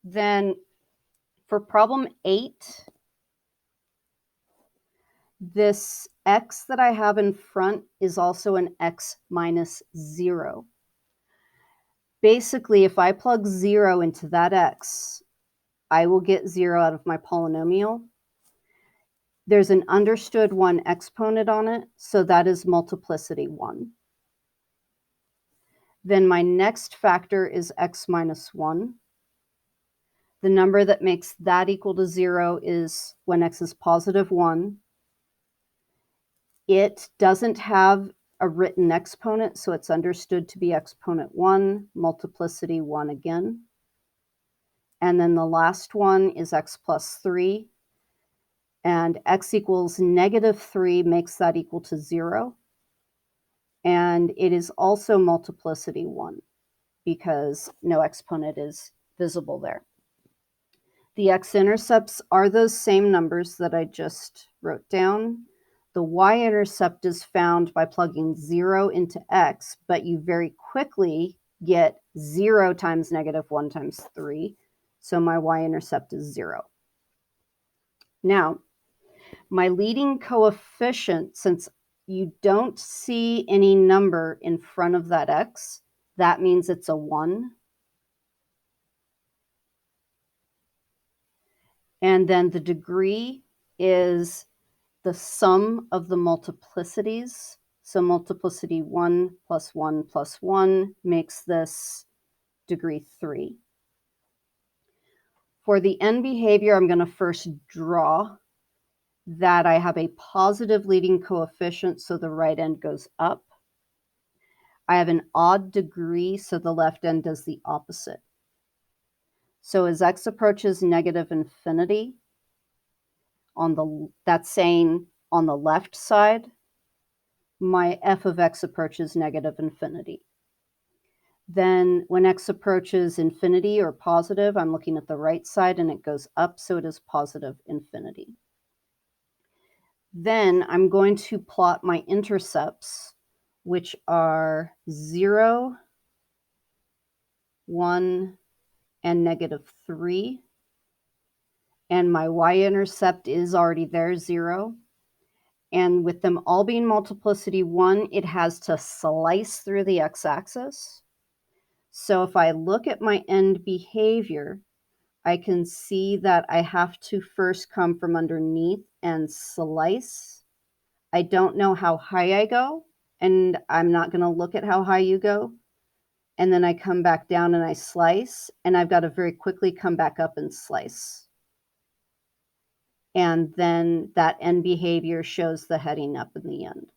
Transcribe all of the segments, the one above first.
Then for problem 8, this x that I have in front is also an x minus 0. Basically, if I plug 0 into that x, I will get 0 out of my polynomial. There's an understood 1 exponent on it, so that is multiplicity 1. Then my next factor is x minus 1. The number that makes that equal to 0 is when x is positive 1. It doesn't have a written exponent, so it's understood to be exponent 1, multiplicity 1 again. And then the last one is x plus 3. And x equals negative 3 makes that equal to 0. And it is also multiplicity 1 because no exponent is visible there. The x-intercepts are those same numbers that I just wrote down. The y-intercept is found by plugging 0 into x, but you very quickly get 0 times negative 1 times 3. So my y-intercept is 0. Now, my leading coefficient, since you don't see any number in front of that x, that means it's a 1. And then the degree is the sum of the multiplicities. So multiplicity 1 plus 1 plus 1 makes this degree 3. For the end behavior, I'm going to first draw that I have a positive leading coefficient, so the right end goes up. I have an odd degree, so the left end does the opposite. So as x approaches negative infinity, that's saying on the left side, my f of x approaches negative infinity. Then when x approaches infinity or positive, I'm looking at the right side and it goes up, so it is positive infinity. Then I'm going to plot my intercepts, which are 0, 1, and negative 3. And my y-intercept is already there, 0. And with them all being multiplicity 1, it has to slice through the x-axis. So if I look at my end behavior, I can see that I have to first come from underneath and slice. I don't know how high I go, and I'm not going to look at how high you go. And then I come back down and I slice, and I've got to very quickly come back up and slice. And then that end behavior shows the heading up in the end.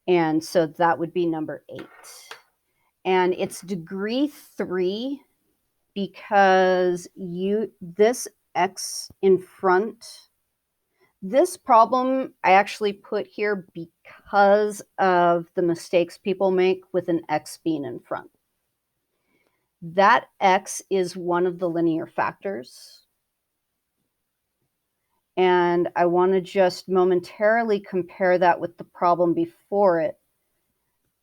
And so that would be number 8. And it's degree 3 because this x in front, this problem I actually put here because of the mistakes people make with an x being in front. That x is one of the linear factors. And I want to just momentarily compare that with the problem before it.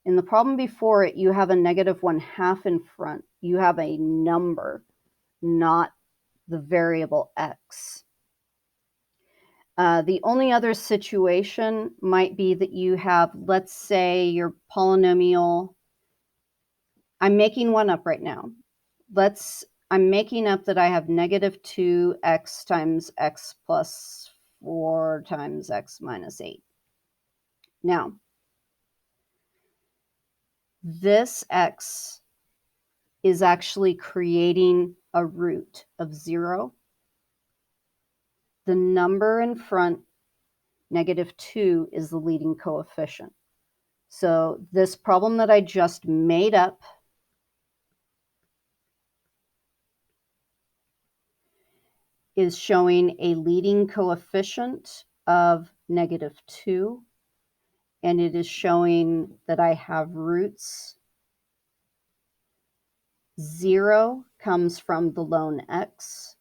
In the problem before it, you have a negative 1/2 in front. You have a number, not the variable x. The only other situation might be that you have, let's say, your polynomial. I'm making one up right now. I'm making up that I have negative 2x times x plus 4 times x minus 8. Now, this x is actually creating a root of 0. The number in front, negative 2, is the leading coefficient. So this problem that I just made up is showing a leading coefficient of negative 2. And it is showing that I have roots. 0 comes from the lone x,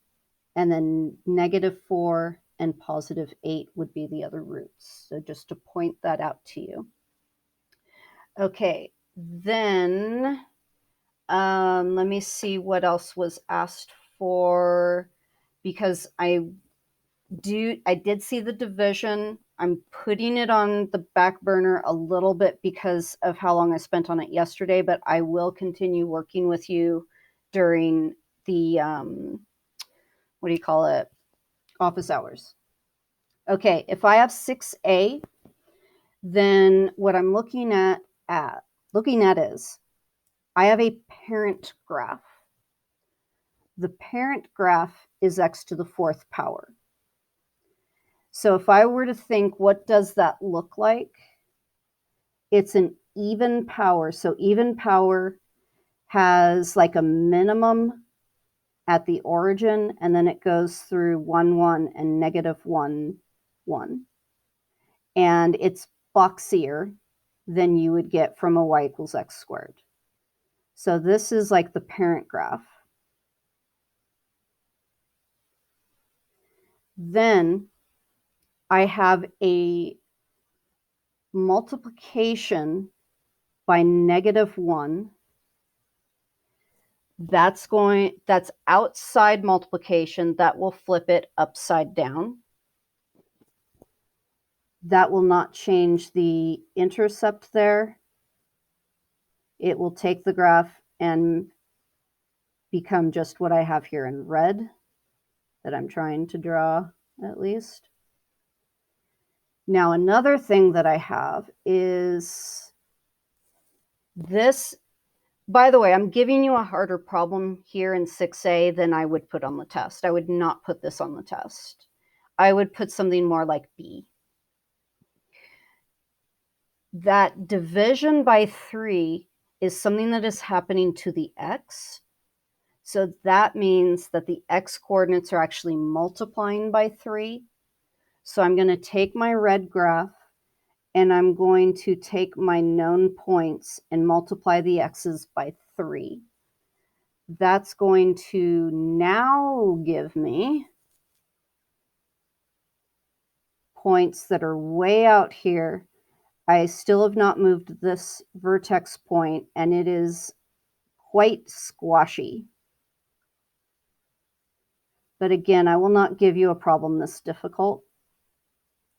and then negative 4 and positive 8 would be the other roots. So just to point that out to you. Okay, then Let me see what else was asked for, because I did see the division. I'm putting it on the back burner a little bit because of how long I spent on it yesterday, but I will continue working with you during the, what do you call it, office hours. Okay, if I have 6A, then what I'm looking at is I have a parent graph. The parent graph is x to the 4th power. So if I were to think, what does that look like? It's an even power. So even power has like a minimum at the origin, and then it goes through 1, 1 and negative 1, 1. And it's boxier than you would get from a y equals x squared. So this is like the parent graph. Then I have a multiplication by negative 1. That's outside multiplication. That will flip it upside down. That will not change the intercept there. It will take the graph and become just what I have here in red that I'm trying to draw, at least. Now, another thing that I have is this. By the way, I'm giving you a harder problem here in 6A than I would put on the test. I would not put this on the test. I would put something more like B. That division by 3 is something that is happening to the x. So that means that the x coordinates are actually multiplying by 3. So I'm going to take my red graph and I'm going to take my known points and multiply the x's by 3. That's going to now give me points that are way out here. I still have not moved this vertex point, and it is quite squashy. But again, I will not give you a problem this difficult.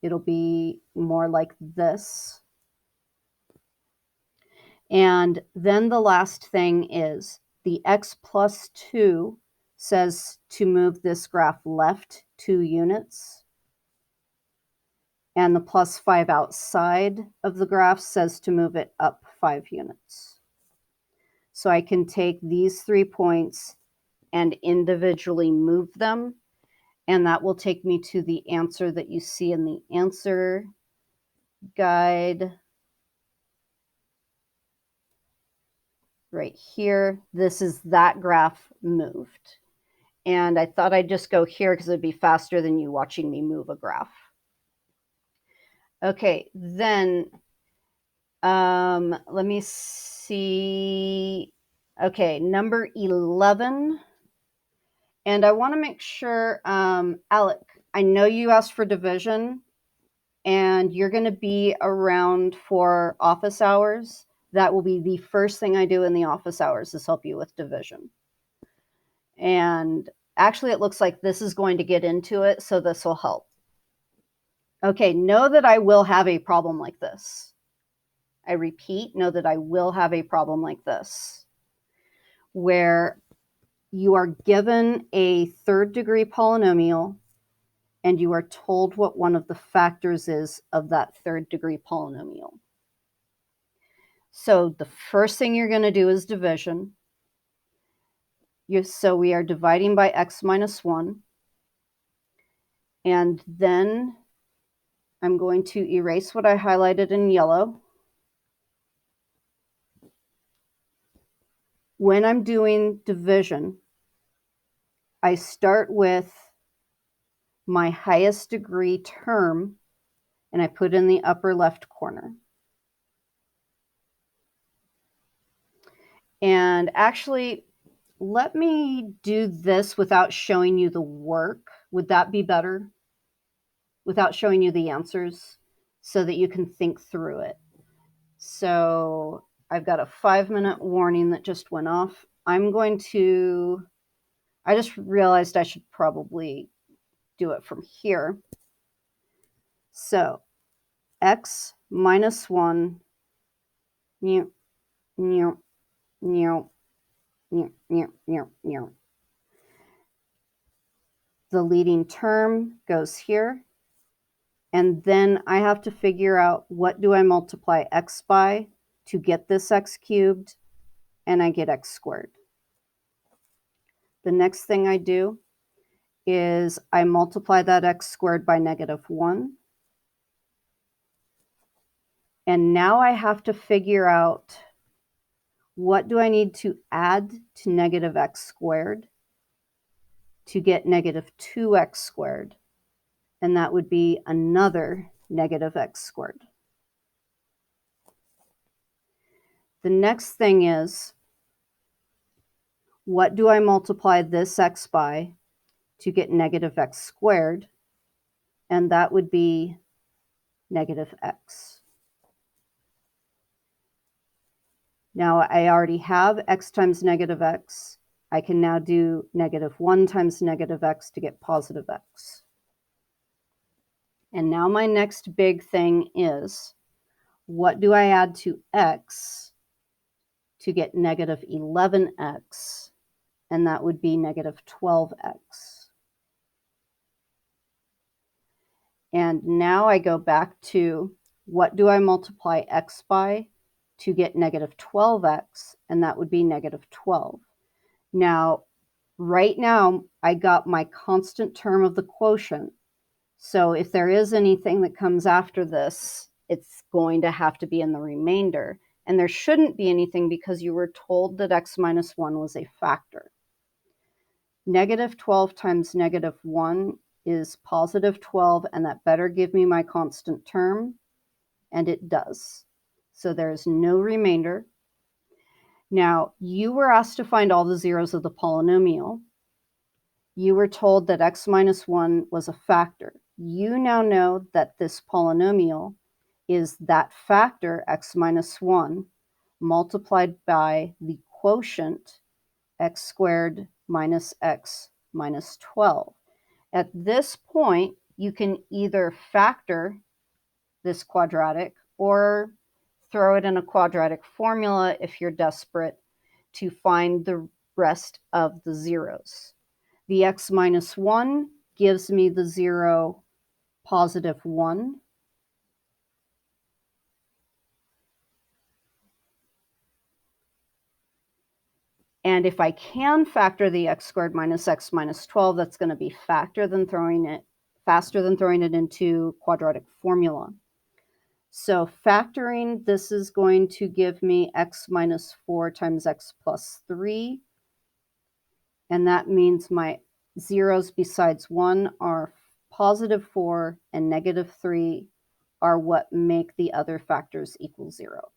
It'll be more like this. And then the last thing is the x plus 2 says to move this graph left 2 units. And the plus 5 outside of the graph says to move it up 5 units. So I can take these 3 points and individually move them, and that will take me to the answer that you see in the answer guide right here. This is that graph moved. And I thought I'd just go here because it'd be faster than you watching me move a graph. Okay, then let me see. Okay, number 11. And I want to make sure, Alec, I know you asked for division and you're going to be around for office hours. That will be the first thing I do in the office hours is help you with division. And actually, it looks like this is going to get into it, so this will help. Okay, know that I will have a problem like this. I repeat, know that I will have a problem like this, where you are given a third-degree polynomial and you are told what one of the factors is of that third-degree polynomial. So the first thing you're going to do is division. So we are dividing by x minus 1. And then I'm going to erase what I highlighted in yellow. When I'm doing division, I start with my highest degree term, and I put in the upper left corner. And actually, let me do this without showing you the work. Would that be better? Without showing you the answers so that you can think through it. So I've got a 5-minute warning that just went off. I'm going to, I just realized I should probably do it from here. So x minus 1, the leading term goes here. And then I have to figure out what do I multiply x by to get this x cubed, and I get x squared. The next thing I do is I multiply that x squared by -1. And now I have to figure out what do I need to add to -x squared to get -2x squared. And that would be another -x squared. The next thing is, what do I multiply this x by to get -x squared? And that would be -x. Now I already have x times -x. I can now do -1 times -x to get positive x. And now my next big thing is, what do I add to x to get -11x? And that would be -12x. And now I go back to, what do I multiply x by to get -12x? And that would be -12. Now, right now, I got my constant term of the quotient. So if there is anything that comes after this, it's going to have to be in the remainder. And there shouldn't be anything because you were told that x minus 1 was a factor. -12 times -1 is positive 12, and that better give me my constant term, and it does. So there's no remainder. Now, you were asked to find all the zeros of the polynomial. You were told that x minus 1 was a factor. You now know that this polynomial is that factor, x minus 1, multiplied by the quotient, x squared minus x minus 12. At this point, you can either factor this quadratic or throw it in a quadratic formula if you're desperate to find the rest of the zeros. The x minus 1 gives me the zero positive 1. And if I can factor the x squared minus x minus 12, that's going to be faster than throwing it into quadratic formula. So factoring, this is going to give me x minus 4 times x plus 3. And that means my zeros besides 1 are positive 4 and -3 are what make the other factors equal 0.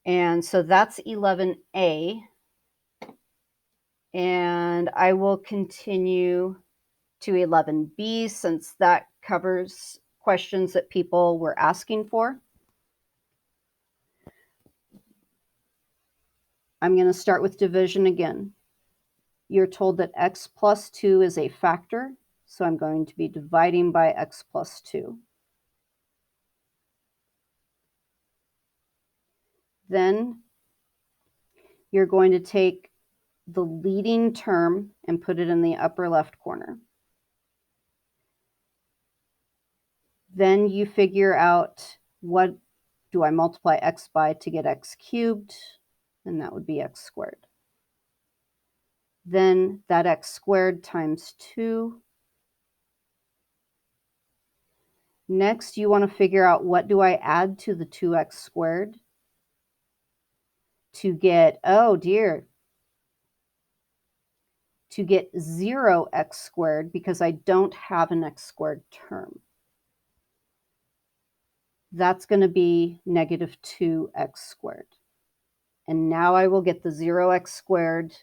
And so that's 11a. And I will continue to 11b since that covers questions that people were asking for. I'm going to start with division again. You're told that x plus 2 is a factor, so I'm going to be dividing by x plus 2. Then you're going to take the leading term and put it in the upper left corner. Then you figure out, what do I multiply x by to get x cubed? And that would be x squared. Then that x squared times 2. Next, you want to figure out, what do I add to the 2x squared to get, oh dear, to get 0x squared, because I don't have an x squared term. That's going to be -2x squared. And now I will get the 0x squared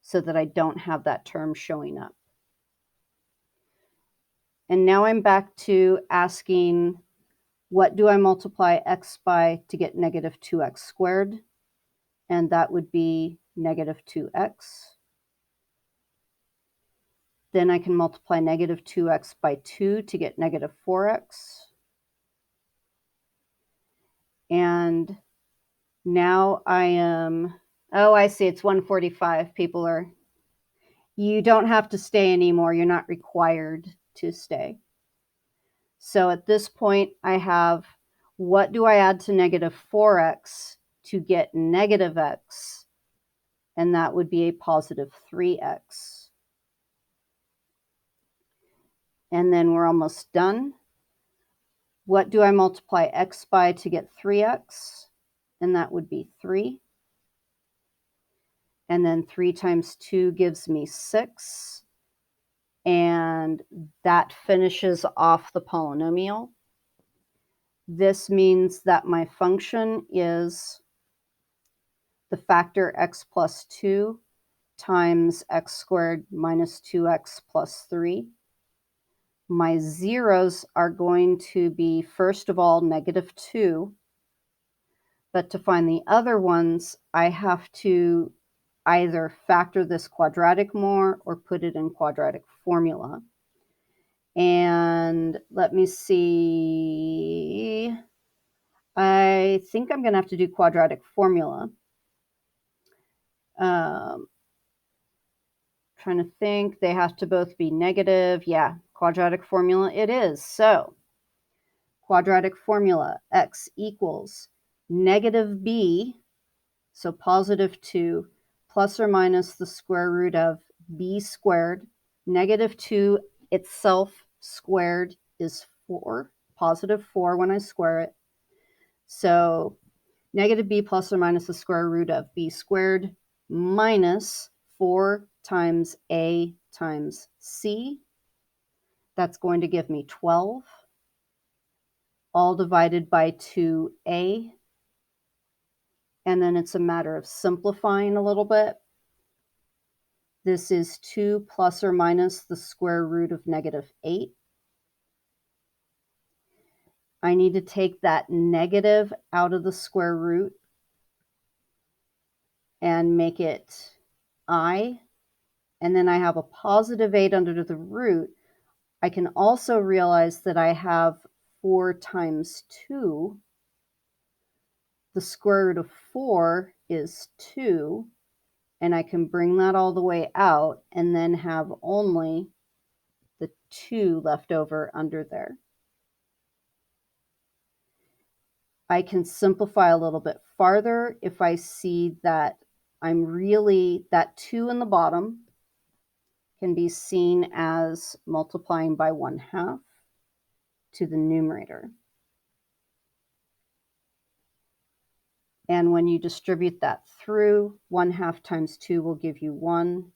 so that I don't have that term showing up. And now I'm back to asking, what do I multiply x by to get -2x squared? and that would be negative 2x. Then I can multiply negative 2x by 2 to get negative 4x. And now I am, oh, I see, it's 1:45. People are, you don't have to stay anymore. You're not required to stay. So at this point, I have, what do I add to negative 4x to get negative x? And that would be a positive 3x. And then we're almost done. What do I multiply x by to get 3x? And that would be 3. And then 3 times 2 gives me 6. And that finishes off the polynomial. This means that my function is the factor x plus 2 times x squared minus 2x plus 3. My zeros are going to be, first of all, negative 2. But to find the other ones, I have to either factor this quadratic more or put it in quadratic formula. And let me see. I think I'm going to have to do quadratic formula. Trying to think, they have to both be negative. Yeah, quadratic formula it is. So quadratic formula, x equals negative b, so positive 2, plus or minus the square root of b squared. Negative 2 itself squared is 4, positive 4 when I square it. So negative b plus or minus the square root of b squared minus 4 times a times c. That's going to give me 12, all divided by 2a. And then it's a matter of simplifying a little bit. This is 2 plus or minus the square root of negative 8. I need to take that negative out of the square root and make it I. And then I have a positive 8 under the root. I can also realize that I have 4 times 2. The square root of 4 is 2. And I can bring that all the way out and then have only the 2 left over under there. I can simplify a little bit farther if I see that I'm really, that 2 in the bottom can be seen as multiplying by 1/2 to the numerator. And when you distribute that through, 1/2 times 2 will give you 1.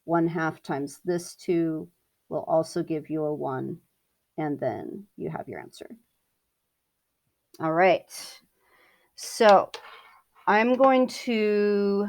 1/2 times this 2 will also give you a 1. And then you have your answer. All right. So I'm going to